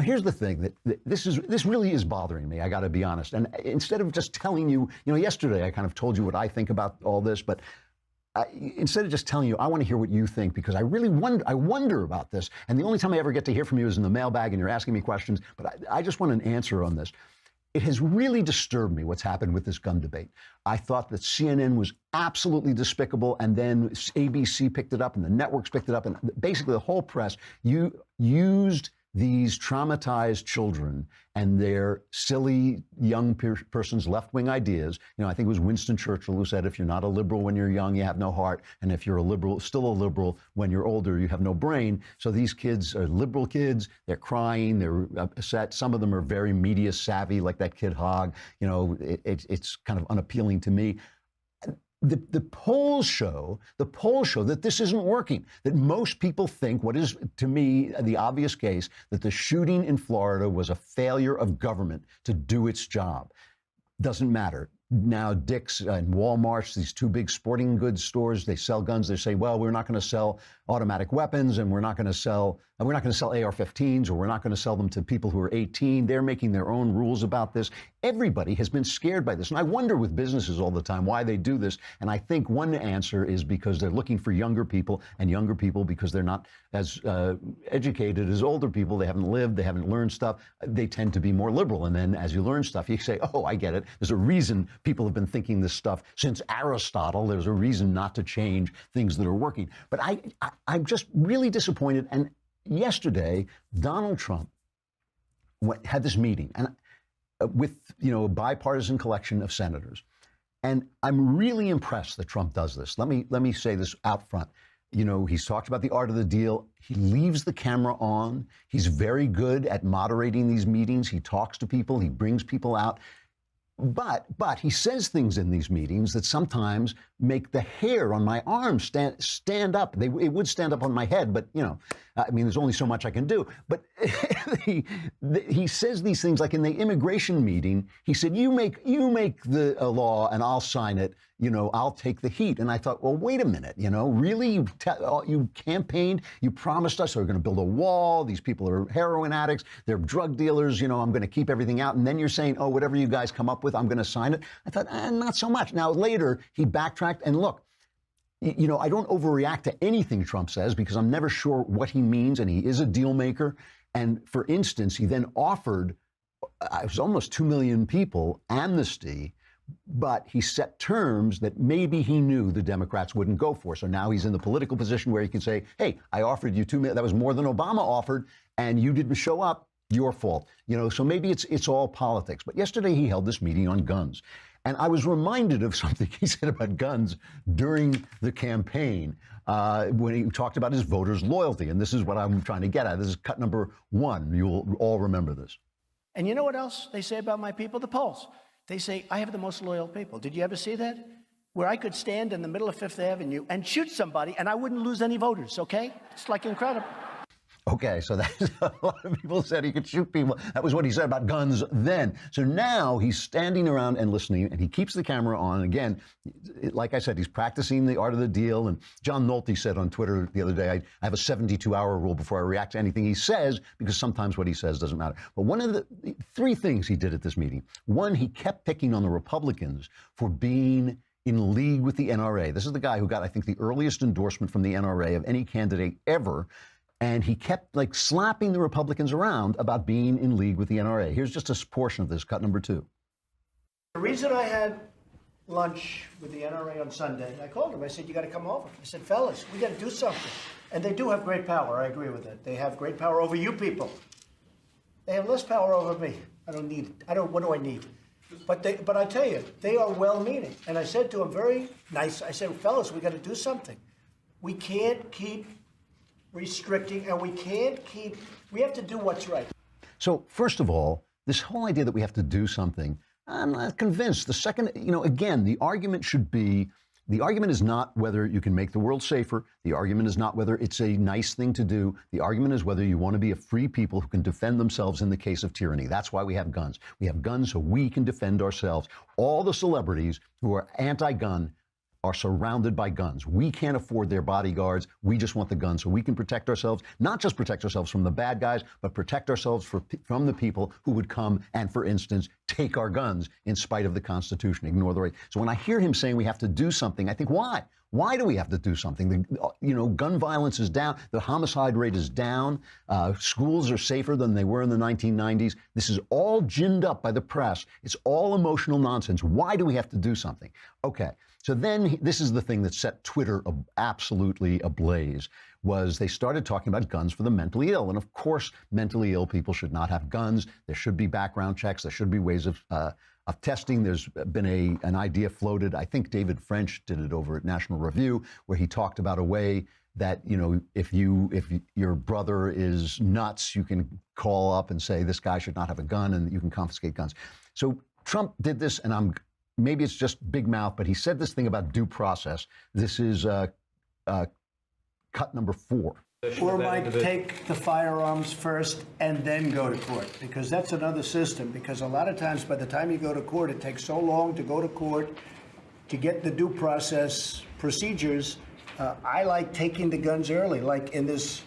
here's the thing that this really is bothering me. I got to be honest. And instead of just telling you, yesterday I kind of told you what I think about all this, but instead of just telling you, I want to hear what you think, because I really wonder about this. And the only time I ever get to hear from you is in the mailbag and you're asking me questions. But I just want an answer on this. It has really disturbed me what's happened with this gun debate. I thought that CNN was absolutely despicable, and then ABC picked it up and the networks picked it up, and basically the whole press used these traumatized children and their silly young person's left-wing ideas. I think it was Winston Churchill who said, if you're not a liberal when you're young, you have no heart. And if you're a liberal, still a liberal, when you're older, you have no brain. So these kids are liberal kids. They're crying. They're upset. Some of them are very media savvy, like that kid Hogg. It's kind of unappealing to me. The polls show that this isn't working, that most people think what is, to me, the obvious case, that the shooting in Florida was a failure of government to do its job. Doesn't matter. Now, Dick's and Walmart's, these two big sporting goods stores, they sell guns. They say, well, we're not going to sell automatic weapons, and we're not going to sell AR-15s, or we're not going to sell them to people who are 18. They're making their own rules about this. Everybody has been scared by this. And I wonder with businesses all the time why they do this. And I think one answer is because they're looking for younger people, and younger people, because they're not as educated as older people. They haven't lived, they haven't learned stuff. They tend to be more liberal. And then as you learn stuff, you say, oh, I get it. There's a reason people have been thinking this stuff since Aristotle. There's a reason not to change things that are working. But I'm just really disappointed. And yesterday, Donald Trump had this meeting and with a bipartisan collection of senators. And I'm really impressed that Trump does this. Let me say this out front. He's talked about the art of the deal. He leaves the camera on. He's very good at moderating these meetings. He talks to people. He brings people out. But he says things in these meetings that sometimes make the hair on my arm stand up. It would stand up on my head, but there's only so much I can do. But he says these things, like in the immigration meeting, he said, "You make the law, and I'll sign it. I'll take the heat." And I thought, well, wait a minute. Really, you campaigned, you promised us we're going to build a wall. These people are heroin addicts, they're drug dealers. I'm going to keep everything out. And then you're saying, oh, whatever you guys come up with, I'm going to sign it. I thought, not so much. Now later he backtracked, and look, I don't overreact to anything Trump says because I'm never sure what he means, and he is a deal maker. And for instance, he then offered, it was almost 2 million people, amnesty, but he set terms that maybe he knew the Democrats wouldn't go for. So now he's in the political position where he can say, hey, I offered you 2 million. That was more than Obama offered, and you didn't show up. Your fault. So maybe it's all politics. But yesterday he held this meeting on guns. And I was reminded of something he said about guns during the campaign when he talked about his voters' loyalty. And this is what I'm trying to get at. This is cut number 1. You'll all remember this. And you know what else they say about my people? The polls. They say, I have the most loyal people. Did you ever see that? Where I could stand in the middle of Fifth Avenue and shoot somebody and I wouldn't lose any voters, okay? It's like incredible. Okay, so that's a lot of people said he could shoot people. That was what he said about guns then. So now he's standing around and listening, and he keeps the camera on. Again, like I said, he's practicing the art of the deal. And John Nolte said on Twitter the other day, I have a 72-hour rule before I react to anything he says, because sometimes what he says doesn't matter. But one of the 3 things he did at this meeting, one, he kept picking on the Republicans for being in league with the NRA. This is the guy who got, I think, the earliest endorsement from the NRA of any candidate ever. And he kept slapping the Republicans around about being in league with the NRA. Here's just a portion of this, cut number 2. The reason I had lunch with the NRA on Sunday, I called him. I said, you got to come over. I said, fellas, we got to do something. And they do have great power. I agree with that. They have great power over you people. They have less power over me. I don't need it. What do I need? But I tell you, they are well-meaning. And I said to them, very nice, I said, fellas, we got to do something. We can't keep restricting, and we have to do what's right. So first of all, this whole idea that we have to do something, I'm not convinced. The second, again, the argument is not whether you can make the world safer. The argument is not whether it's a nice thing to do. The argument is whether you want to be a free people who can defend themselves in the case of tyranny. That's why we have guns. We have guns so we can defend ourselves. All the celebrities who are anti-gun are surrounded by guns. We can't afford their bodyguards. We just want the guns so we can protect ourselves, not just protect ourselves from the bad guys, but protect ourselves from the people who would come and, for instance, take our guns in spite of the Constitution, ignore the right. So when I hear him saying we have to do something, I think, why? Why do we have to do something? Gun violence is down. The homicide rate is down. Schools are safer than they were in the 1990s. This is all ginned up by the press. It's all emotional nonsense. Why do we have to do something? Okay. So then this is the thing that set Twitter absolutely ablaze, was they started talking about guns for the mentally ill. And of course, mentally ill people should not have guns. There should be background checks. There should be ways of testing. There's been an idea floated. I think David French did it over at National Review, where he talked about a way that, if your brother is nuts, you can call up and say, this guy should not have a gun, and you can confiscate guns. So Trump did this, and maybe it's just big mouth, but he said this thing about due process. This is cut number 4. Or might take the firearms first and then go to court, because that's another system. Because a lot of times, by the time you go to court, it takes so long to go to court to get the due process procedures. I like taking the guns early, like in this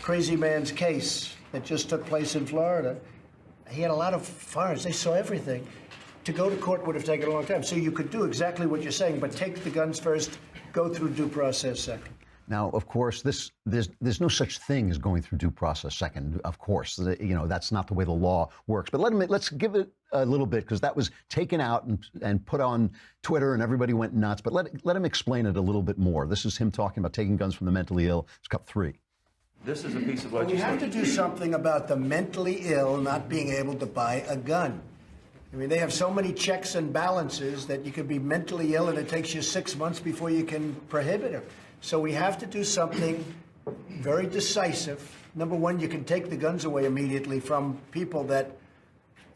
crazy man's case that just took place in Florida. He had a lot of firearms. They saw everything. To go to court would have taken a long time. So you could do exactly what you're saying, but take the guns first, go through due process second. Now, of course, there's no such thing as going through due process second. Of course, that's not the way the law works. But let's give it a little bit, because that was taken out and put on Twitter, and everybody went nuts. But let him explain it a little bit more. This is him talking about taking guns from the mentally ill. It's cut 3. This is a piece of We legislation. have to do something about the mentally ill not being able to buy a gun. I mean, they have so many checks and balances that you could be mentally ill and it takes you 6 months before you can prohibit it. So we have to do something very decisive. Number one, you can take the guns away immediately from people that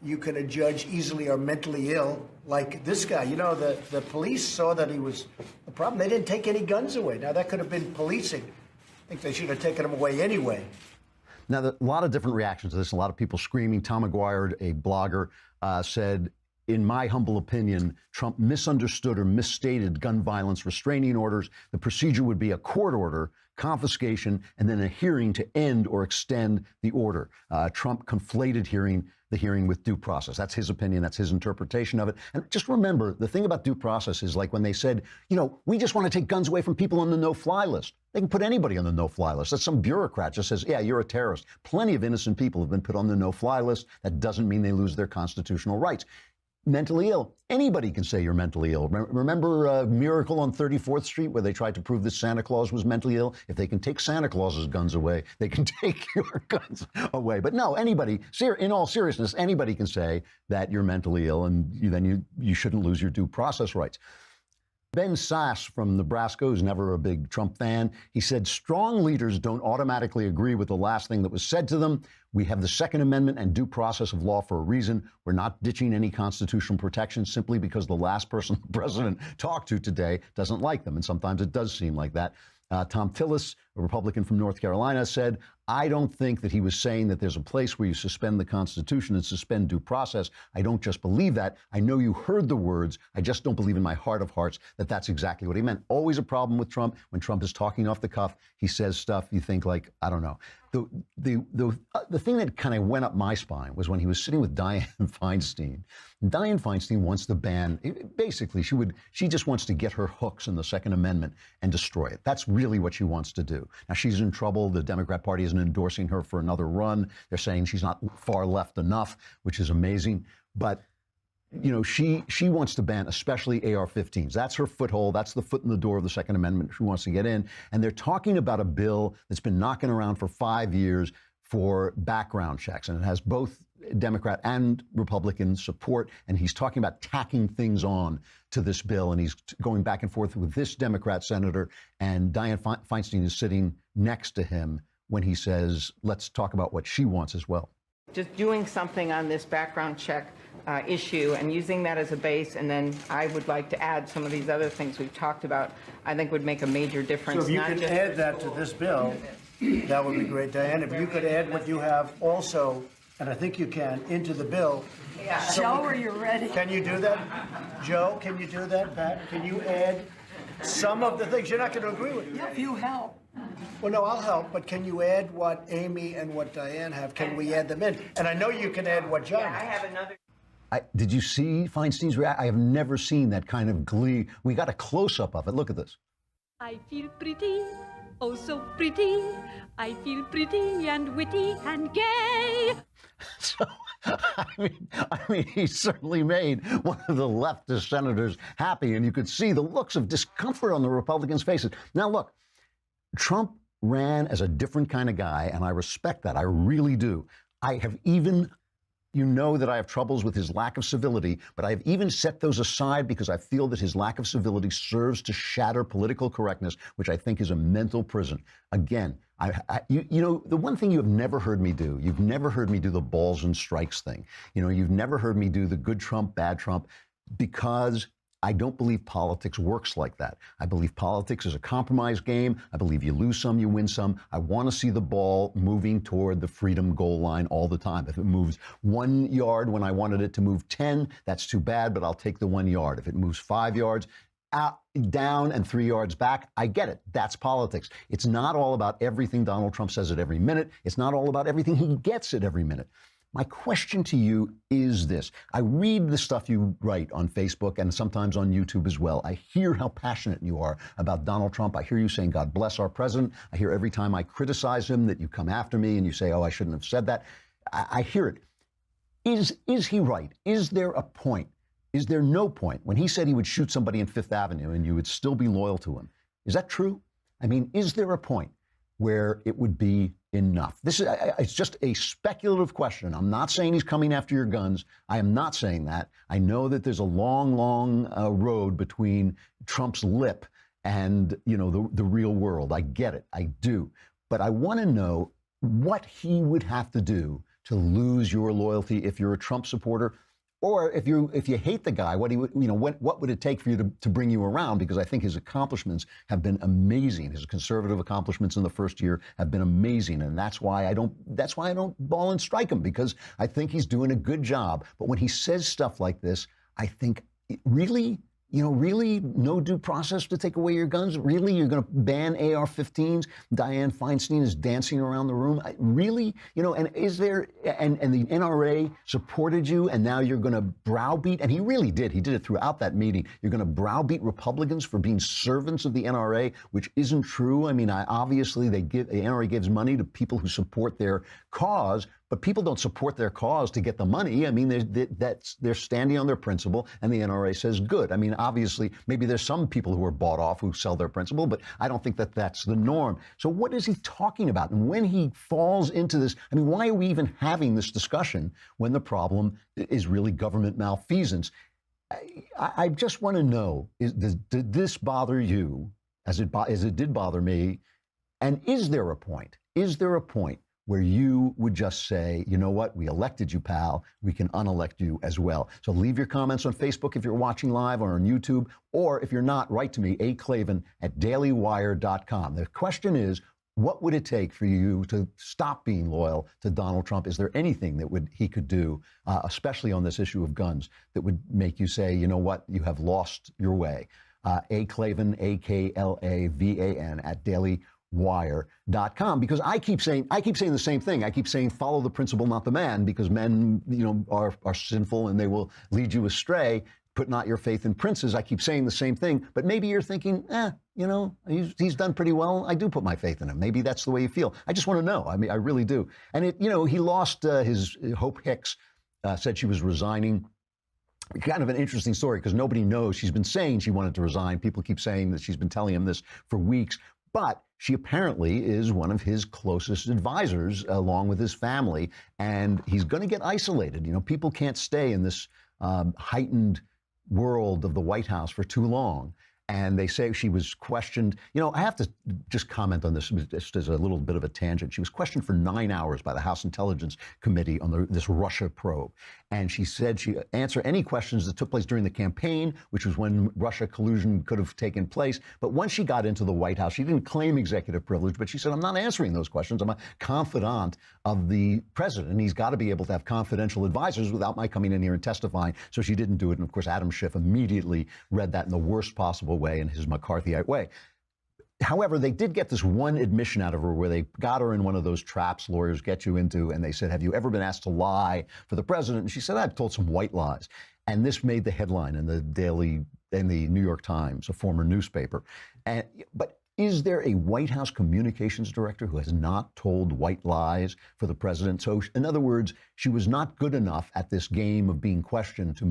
you can adjudge easily are mentally ill, like this guy. The police saw that he was a problem. They didn't take any guns away. Now, that could have been policing. I think they should have taken them away anyway. Now, a lot of different reactions to this, a lot of people screaming. Tom McGuire, a blogger, said, in my humble opinion, Trump misunderstood or misstated gun violence restraining orders. The procedure would be a court order, confiscation, and then a hearing to end or extend the order. Trump conflated the hearing with due process. That's his opinion. That's his interpretation of it. And just remember, the thing about due process is like when they said, we just want to take guns away from people on the no-fly list. They can put anybody on the no-fly list. That's some bureaucrat just says, yeah, you're a terrorist. Plenty of innocent people have been put on the no-fly list. That doesn't mean they lose their constitutional rights. Mentally ill. Anybody can say you're mentally ill. Remember Miracle on 34th Street, where they tried to prove that Santa Claus was mentally ill? If they can take Santa Claus's guns away, they can take your guns away. But no, anybody, in all seriousness, anybody can say that you're mentally ill, and then you shouldn't lose your due process rights. Ben Sass from Nebraska, who's never a big Trump fan, he said, strong leaders don't automatically agree with the last thing that was said to them. We have the Second Amendment and due process of law for a reason. We're not ditching any constitutional protection simply because the last person the president talked to today doesn't like them. And sometimes it does seem like that. Tom Tillis, a Republican from North Carolina, said, I don't think that he was saying that there's a place where you suspend the Constitution and suspend due process. I don't just believe that. I know you heard the words. I just don't believe in my heart of hearts that that's exactly what he meant. Always a problem with Trump. When Trump is talking off the cuff, he says stuff you think like, I don't know. The thing that kind of went up my spine was when he was sitting with Dianne Feinstein. Dianne Feinstein wants to ban, basically, she just wants to get her hooks in the Second Amendment and destroy it. That's really what she wants to do. Now, she's in trouble. The Democrat Party isn't endorsing her for another run. They're saying she's not far left enough, which is amazing. But she wants to ban especially AR-15s. That's her foothold. That's the foot in the door of the Second Amendment. She wants to get in. And they're talking about a bill that's been knocking around for 5 years for background checks. And it has both Democrat and Republican support. And he's talking about tacking things on to this bill. And he's going back and forth with this Democrat senator. And Dianne Feinstein is sitting next to him when he says, let's talk about what she wants as well. Just doing something on this background check issue and using that as a base, and then I would like to add some of these other things we've talked about, I think would make a major difference. So if you could add that to this bill, that would be great, Diane. If you could add what you have also, and I think you can, into the bill. Yeah. Joe, are you ready? Can you do that? Joe, can you do that? Pat, can you add some of the things you're not going to agree with. Yeah, if you help. Well, no, I'll help, but can you add what Amy and what Diane have? Can we add them in? And I know you can add what John Yeah, I has. have another. Did you see Feinstein's reaction? I have never seen that kind of glee. We got a close-up of it. Look at this. I feel pretty, oh so pretty. I feel pretty and witty and gay. So, I mean, he certainly made one of the leftist senators happy, and you could see the looks of discomfort on the Republicans' faces. Now, look, Trump ran as a different kind of guy, and I respect that. I really do. I have even, you know that I have troubles with his lack of civility, but I have even set those aside because I feel that his lack of civility serves to shatter political correctness, which I think is a mental prison. Again, you know, the one thing you have never heard me do, you've never heard me do the balls and strikes thing. You know, you've never heard me do the good Trump, bad Trump, because I don't believe politics works like that. I believe politics is a compromise game. I believe you lose some, you win some. I want to see the ball moving toward the freedom goal line all the time. If it moves 1 yard when I wanted it to move 10, that's too bad, but I'll take the 1 yard. If it moves 5 yards, out, down and 3 yards back, I get it. That's politics. It's not all about everything Donald Trump says at every minute. It's not all about everything he gets at every minute. My question to you is this. I read the stuff you write on Facebook and sometimes on YouTube as well. I hear how passionate you are about Donald Trump. I hear you saying, God bless our president. I hear every time I criticize him that you come after me and you say, oh, I shouldn't have said that. I hear it. Is he right? Is there a point? Is there no point when he said he would shoot somebody in Fifth Avenue and you would still be loyal to him? Is that true? I mean, is there a point where it would be enough? This is, it's just a speculative question. I'm not saying he's coming after your guns. I am not saying that. I know that there's a long, long road between Trump's lip and, you know, the real world. I get it. I do. But I want to know what he would have to do to lose your loyalty if you're a Trump supporter. Or if you hate the guy, what would it take for you to bring you around? Because I think his accomplishments have been amazing. His conservative accomplishments in the first year have been amazing, and that's why I don't ball and strike him, because I think he's doing a good job. But when he says stuff like this, I think, really? Really no due process to take away your guns? Really? You're going to ban AR-15s? Dianne Feinstein is dancing around the room. Really? And is there, and the NRA supported you, and now you're going to browbeat, and he really did. He did it throughout that meeting. You're going to browbeat Republicans for being servants of the NRA, which isn't true. I mean, obviously the NRA gives money to people who support their cause, but people don't support their cause to get the money. I mean, they're standing on their principle, and the NRA says good. I mean, obviously, maybe there's some people who are bought off who sell their principle, but I don't think that that's the norm. So what is he talking about? And when he falls into this, I mean, why are we even having this discussion when the problem is really government malfeasance? I just want to know, did this bother you as it did bother me? And is there a point? Is there a point where you would just say, you know what, we elected you, pal, we can unelect you as well? So leave your comments on Facebook if you're watching live, or on YouTube, or if you're not, write to me, aklavan@dailywire.com. The question is, what would it take for you to stop being loyal to Donald Trump? Is there anything that he could do, especially on this issue of guns, that would make you say, you know what, you have lost your way? Klavan, AKLAVAN, @dailywire.com, because I keep saying the same thing. I keep saying, follow the principle, not the man, because men, are sinful and they will lead you astray. Put not your faith in princes. I keep saying the same thing, but maybe you're thinking, he's done pretty well. I do put my faith in him. Maybe that's the way you feel. I just want to know. I mean, I really do. And he lost his Hope Hicks, said she was resigning. Kind of an interesting story, because nobody knows. She's been saying she wanted to resign. People keep saying that she's been telling him this for weeks. But she apparently is one of his closest advisors, along with his family, and he's going to get isolated. People can't stay in this heightened world of the White House for too long. And they say she was questioned. I have to just comment on this just as a little bit of a tangent. She was questioned for 9 hours by the House Intelligence Committee on this Russia probe. And she said she'd answer any questions that took place during the campaign, which was when Russia collusion could have taken place. But once she got into the White House, she didn't claim executive privilege, but she said, I'm not answering those questions. I'm a confidant of the president, and he's got to be able to have confidential advisors without my coming in here and testifying. So she didn't do it. And of course, Adam Schiff immediately read that in the worst possible a way in his McCarthyite way. However, they did get this one admission out of her where they got her in one of those traps lawyers get you into, and they said, have you ever been asked to lie for the president? And she said, I've told some white lies. And this made the headline in the New York Times, a former newspaper. But is there a White House communications director who has not told white lies for the president? So in other words, she was not good enough at this game of being questioned to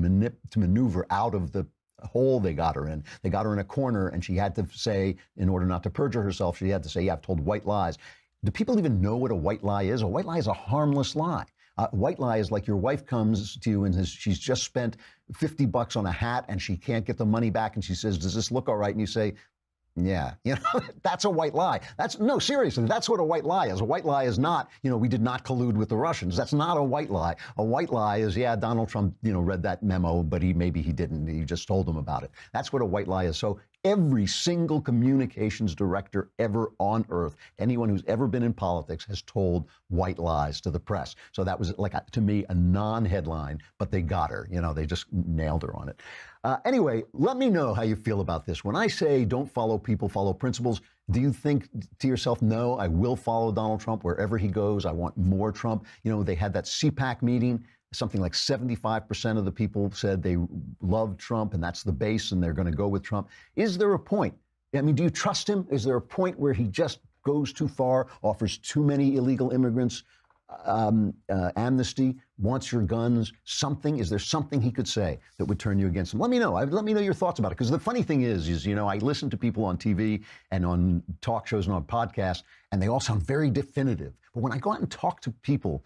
maneuver out of the hole they got her in. They got her in a corner, and she had to say, in order not to perjure herself, she had to say, yeah, I've told white lies. Do people even know what a white lie is? A white lie is a harmless lie. White lie is like your wife comes to you and she's just spent $50 on a hat and she can't get the money back, and she says, does this look all right? And you say, yeah, that's a white lie. No, seriously, that's what a white lie is. A white lie is not, we did not collude with the Russians. That's not a white lie. A white lie is, yeah, Donald Trump, read that memo, but maybe he didn't. He just told them about it. That's what a white lie is. So every single communications director ever on earth, anyone who's ever been in politics, has told white lies to the press. So that was, to me, a non-headline, but they got her. They just nailed her on it. Anyway, let me know how you feel about this. When I say don't follow people, follow principles, do you think to yourself, no, I will follow Donald Trump wherever he goes. I want more Trump. They had that CPAC meeting. Something like 75% of the people said they love Trump, and that's the base, and they're going to go with Trump. Is there a point? I mean, do you trust him? Is there a point where he just goes too far, offers too many illegal immigrants amnesty, wants your guns, something? Is there something he could say that would turn you against him? Let me know. Let me know your thoughts about it. Because the funny thing is, I listen to people on TV and on talk shows and on podcasts, and they all sound very definitive. But when I go out and talk to people,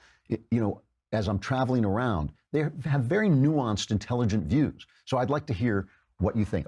as I'm traveling around, they have very nuanced, intelligent views. So I'd like to hear what you think.